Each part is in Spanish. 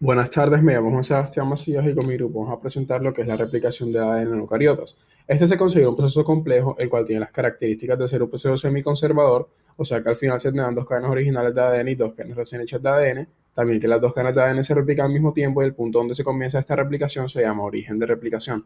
Buenas tardes, me llamo Juan Sebastián Macías y con mi grupo vamos a presentar lo que es la replicación de ADN en eucariotas. Este se considera un proceso complejo, el cual tiene las características de ser un proceso semiconservador, o sea que al final se tendrán dos cadenas originales de ADN y dos cadenas recién hechas de ADN, también que las dos cadenas de ADN se replican al mismo tiempo y el punto donde se comienza esta replicación se llama origen de replicación.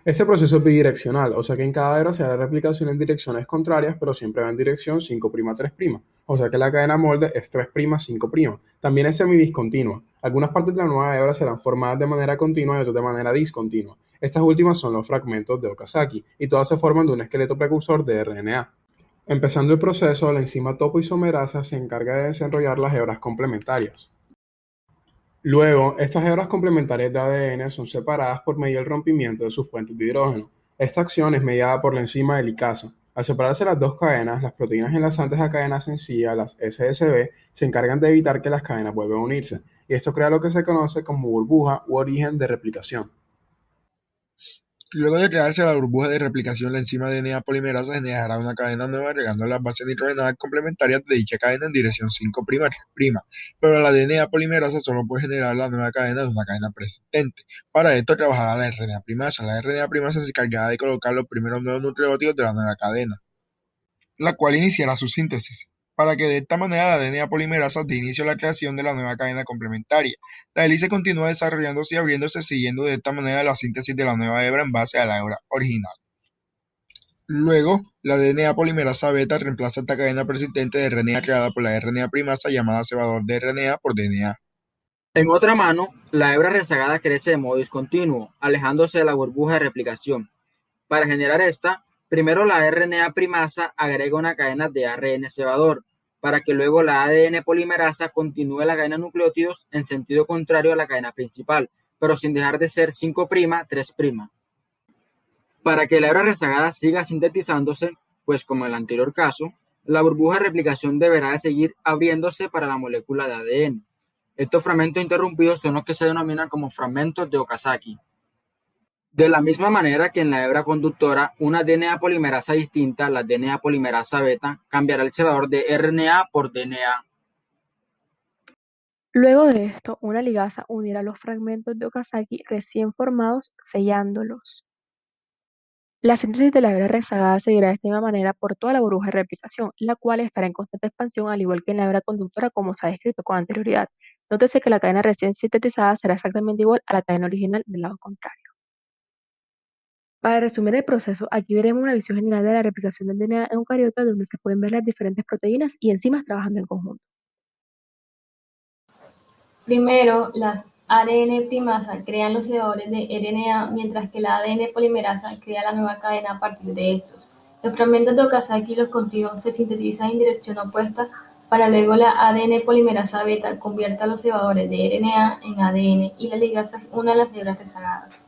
Este proceso es bidireccional, o sea que en cada era se hará replicación en direcciones contrarias, pero siempre va en dirección 5' 3', o sea que la cadena molde es 3', 5'. También es semidiscontinua. Algunas partes de la nueva hebra serán formadas de manera continua y otras de manera discontinua. Estas últimas son los fragmentos de Okazaki, y todas se forman de un esqueleto precursor de RNA. Empezando el proceso, la enzima topoisomerasa se encarga de desenrollar las hebras complementarias. Luego, estas hebras complementarias de ADN son separadas por medio del rompimiento de sus puentes de hidrógeno. Esta acción es mediada por la enzima helicasa. Al separarse las dos cadenas, las proteínas enlazantes a cadenas sencillas, las SSB, se encargan de evitar que las cadenas vuelvan a unirse, y esto crea lo que se conoce como burbuja u origen de replicación. Luego de crearse la burbuja de replicación, la enzima DNA polimerasa generará una cadena nueva agregando las bases nitrogenadas complementarias de dicha cadena en dirección 5' 3', pero la DNA polimerasa solo puede generar la nueva cadena de una cadena persistente. Para esto trabajará la RNA primasa. La RNA primasa se encargará de colocar los primeros nuevos nucleótidos de la nueva cadena, la cual iniciará su síntesis, para que de esta manera la DNA polimerasa dé inicio a la creación de la nueva cadena complementaria. La hélice continúa desarrollándose y abriéndose, siguiendo de esta manera la síntesis de la nueva hebra en base a la hebra original. Luego, la DNA polimerasa beta reemplaza esta cadena persistente de RNA creada por la RNA primasa llamada cebador de RNA por DNA. En otra mano, la hebra rezagada crece de modo discontinuo, alejándose de la burbuja de replicación. Para generar esta, primero la RNA primasa agrega una cadena de ARN cebador, para que luego la ADN polimerasa continúe la cadena de nucleótidos en sentido contrario a la cadena principal, pero sin dejar de ser 5', 3'. Para que la hebra rezagada siga sintetizándose, pues como en el anterior caso, la burbuja de replicación deberá de seguir abriéndose para la molécula de ADN. Estos fragmentos interrumpidos son los que se denominan como fragmentos de Okazaki. De la misma manera que en la hebra conductora, una DNA polimerasa distinta, la DNA polimerasa beta, cambiará el cebador de RNA por DNA. Luego de esto, una ligasa unirá los fragmentos de Okazaki recién formados, sellándolos. La síntesis de la hebra rezagada seguirá de esta misma manera por toda la burbuja de replicación, la cual estará en constante expansión al igual que en la hebra conductora como se ha descrito con anterioridad. Nótese que la cadena recién sintetizada será exactamente igual a la cadena original del lado contrario. Para resumir el proceso, aquí veremos una visión general de la replicación del DNA en eucariotas donde se pueden ver las diferentes proteínas y enzimas trabajando en conjunto. Primero, las ARN primasa crean los cebadores de RNA, mientras que la ADN polimerasa crea la nueva cadena a partir de estos. Los fragmentos de Okazaki y los continuos se sintetizan en dirección opuesta para luego la ADN polimerasa beta convierta los cebadores de RNA en ADN y las ligasas unan las hebras rezagadas.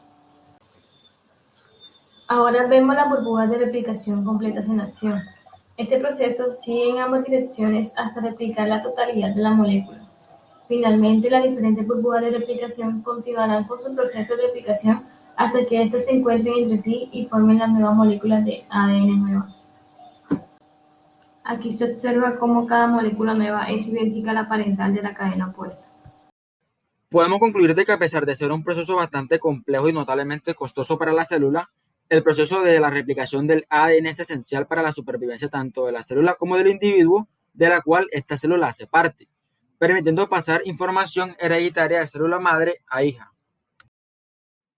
Ahora vemos las burbujas de replicación completas en acción. Este proceso sigue en ambas direcciones hasta replicar la totalidad de la molécula. Finalmente, las diferentes burbujas de replicación continuarán con su proceso de replicación hasta que éstas se encuentren entre sí y formen las nuevas moléculas de ADN nuevas. Aquí se observa cómo cada molécula nueva es idéntica a la parental de la cadena opuesta. Podemos concluir de que a pesar de ser un proceso bastante complejo y notablemente costoso para la célula, el proceso de la replicación del ADN es esencial para la supervivencia tanto de la célula como del individuo de la cual esta célula hace parte, permitiendo pasar información hereditaria de célula madre a hija,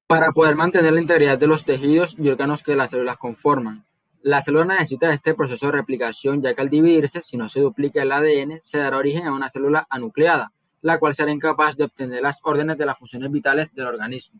para poder mantener la integridad de los tejidos y órganos que las células conforman. La célula necesita de este proceso de replicación, ya que al dividirse, si no se duplica el ADN, se dará origen a una célula anucleada, la cual será incapaz de obtener las órdenes de las funciones vitales del organismo.